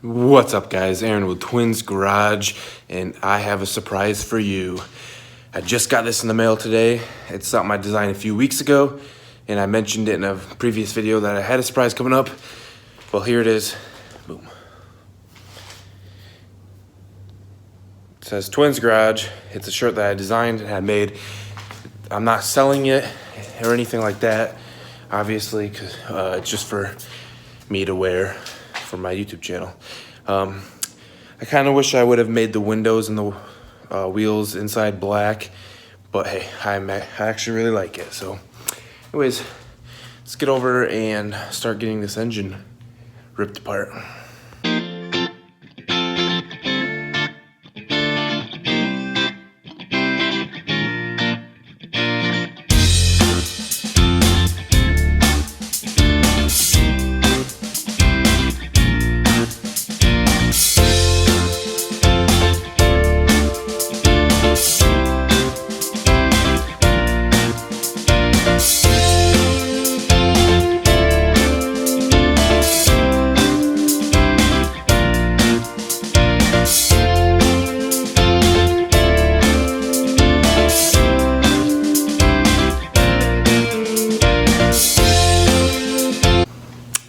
What's up, guys? Aaron with Twins Garage, and I have a surprise for you. I just got this in the mail today. It's something I designed a few weeks ago, and I mentioned it in a previous video that I had a surprise coming up. Well, here it is. Boom. It says Twins Garage. It's a shirt that I designed and had made. I'm not selling it or anything like that, obviously, because it's just for me to wear for my YouTube channel. I kind of wish I would have made the windows and the wheels inside black, but hey, I actually really like it. So anyways, let's get over and start getting this engine ripped apart.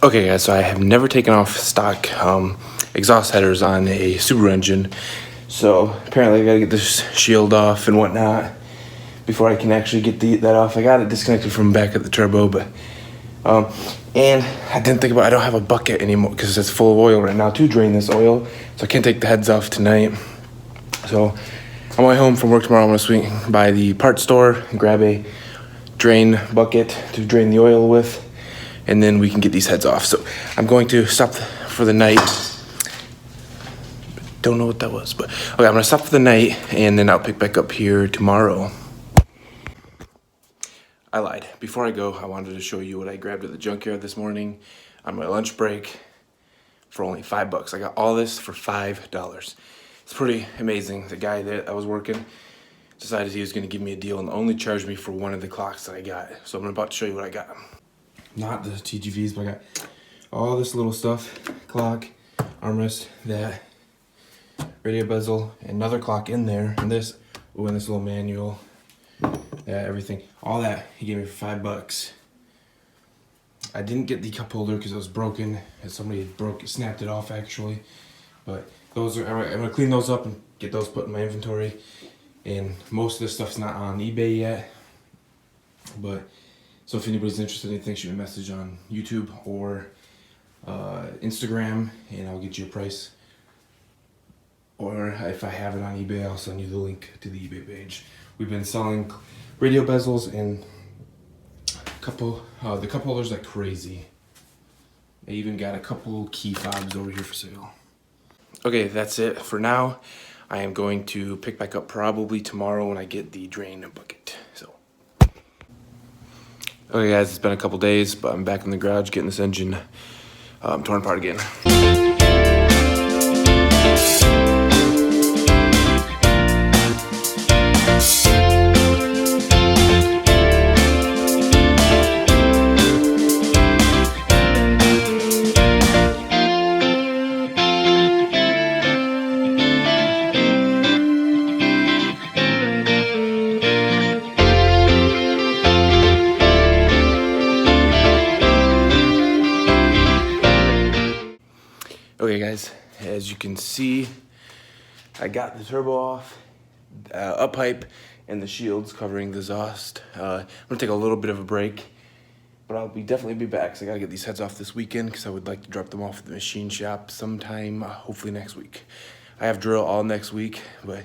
Okay guys, so I have never taken off stock exhaust headers on a Subaru engine. So apparently I gotta get this shield off and whatnot before I can actually get that off. I got it disconnected from back at the turbo, but and I didn't think about, I don't have a bucket anymore because it's full of oil right now to drain this oil. So I can't take the heads off tonight. So on my way home from work tomorrow, I'm gonna swing by the parts store and grab a drain bucket to drain the oil with, and then we can get these heads off. So I'm going to stop for the night. Don't know what that was, but okay, I'm gonna stop for the night and then I'll pick back up here tomorrow. I lied. Before I go, I wanted to show you what I grabbed at the junkyard this morning on my lunch break for only $5. I got all this for $5. It's pretty amazing. The guy that I was working decided he was gonna give me a deal and only charged me for one of the clocks that I got. So I'm about to show you what I got. Not the TGVs, but I got all this little stuff: clock, armrest, that, radio bezel, another clock in there, and this, ooh, and this little manual, everything. All that he gave me for $5. I didn't get the cup holder because it was broken, and somebody had snapped it off actually. But those are, I'm gonna clean those up and get those put in my inventory. And most of this stuff's not on eBay yet, but. So if anybody's interested in anything, shoot me a message on YouTube or Instagram, and I'll get you a price. Or if I have it on eBay, I'll send you the link to the eBay page. We've been selling radio bezels and the cup holders like crazy. I even got a couple key fobs over here for sale. Okay, that's it for now. I am going to pick back up probably tomorrow when I get the drain bucket. So. Okay guys, it's been a couple days, but I'm back in the garage getting this engine torn apart again. Okay guys, as you can see, I got the turbo off, up pipe, and the shields covering the exhaust. I'm gonna take a little bit of a break, but I'll definitely be back. So I gotta get these heads off this weekend because I would like to drop them off at the machine shop sometime, hopefully next week. I have drill all next week, but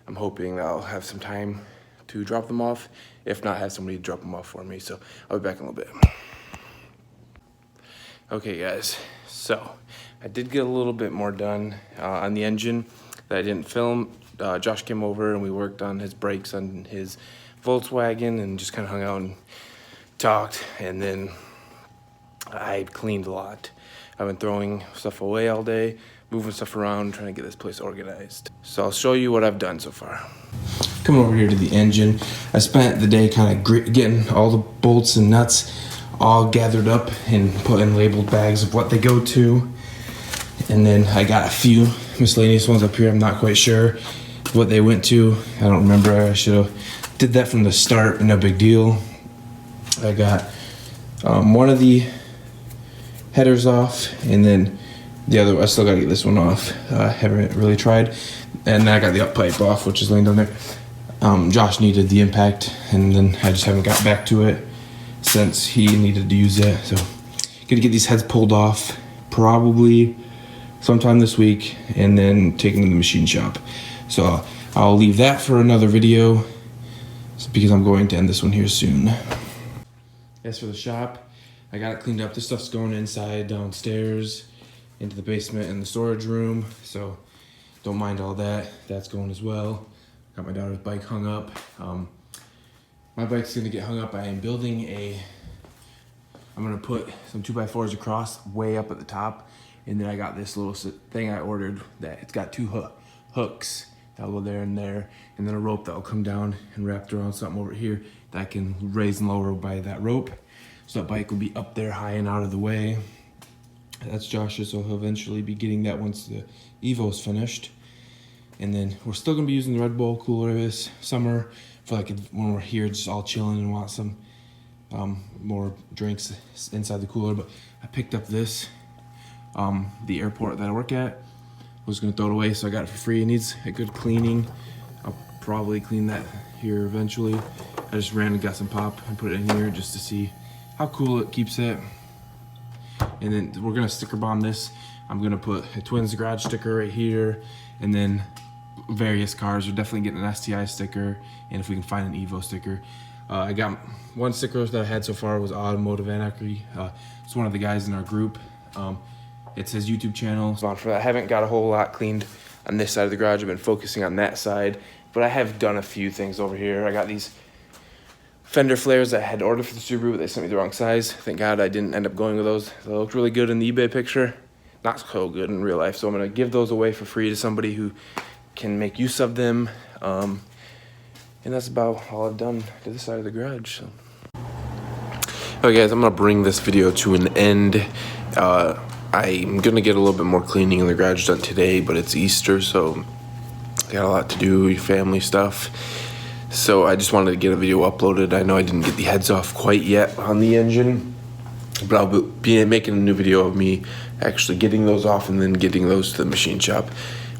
I'm hoping that I'll have some time to drop them off. If not, have somebody drop them off for me. So I'll be back in a little bit. Okay guys, so I did get a little bit more done on the engine that I didn't film. Josh came over and we worked on his brakes on his Volkswagen and just kind of hung out and talked, and then I cleaned a lot. I've been throwing stuff away all day, moving stuff around, trying to get this place organized. So I'll show you what I've done so far. Coming over here to the engine, I spent the day kind of getting all the bolts and nuts all gathered up and put in labeled bags of what they go to. And then I got a few miscellaneous ones up here. I'm not quite sure what they went to. I don't remember. I should have did that from the start. No big deal. I got one of the headers off, and then the other, I still gotta get this one off. Haven't really tried. And then I got the up pipe off, which is laying down there. Josh needed the impact, and then I just haven't got back to it since he needed to use it. So gonna get these heads pulled off probably sometime this week, and then taking to the machine shop. So I'll leave that for another video because I'm going to end this one here soon. As for the shop, I got it cleaned up. This stuff's going inside, downstairs, into the basement and the storage room. So don't mind all that. That's going as well. Got my daughter's bike hung up. My bike's gonna get hung up. I am building I'm gonna put some 2x4s across way up at the top. And then I got this little thing I ordered that it's got two hooks that'll go there and there. And then a rope that'll come down and wrap around something over here that I can raise and lower by that rope. So that bike will be up there high and out of the way. That's Josh's, so he'll eventually be getting that once the Evo's finished. And then we're still gonna be using the Red Bull cooler this summer for like when we're here just all chilling and want some more drinks inside the cooler. But I picked up this, the airport that I work at. I was gonna throw it away, so I got it for free. It needs a good cleaning. I'll probably clean that here eventually. I just ran and got some pop and put it in here just to see how cool it keeps it. And then we're gonna sticker bomb this. I'm gonna put a Twins garage sticker right here, and then various cars. We're definitely getting an STI sticker, and if we can find an Evo sticker. I got one sticker that I had so far was Automotive Anarchy. It's one of the guys in our group. It's his YouTube channel. So on for that. I haven't got a whole lot cleaned on this side of the garage. I've been focusing on that side, but I have done a few things over here. I got these fender flares that I had ordered for the Subaru, but they sent me the wrong size. Thank God I didn't end up going with those. They looked really good in the eBay picture. Not so good in real life, so I'm gonna give those away for free to somebody who can make use of them. And that's about all I've done to this side of the garage. So. Okay guys, I'm gonna bring this video to an end. I'm gonna get a little bit more cleaning in the garage done today, but it's Easter, so I got a lot to do, family stuff. So I just wanted to get a video uploaded. I know I didn't get the heads off quite yet on the engine, but I'll be making a new video of me actually getting those off and then getting those to the machine shop,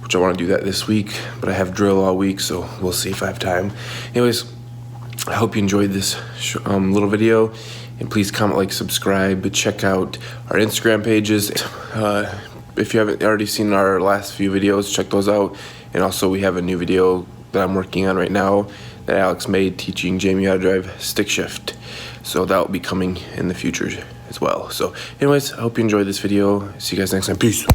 which I want to do that this week, but I have drill all week, so we'll see if I have time. Anyways, I hope you enjoyed this little video, and please comment, like, subscribe, check out our Instagram pages. If you haven't already seen our last few videos, check those out. And also we have a new video that I'm working on right now that Alex made teaching Jamie how to drive stick shift. So that will be coming in the future as well. So anyways, I hope you enjoyed this video. See you guys next time. Peace.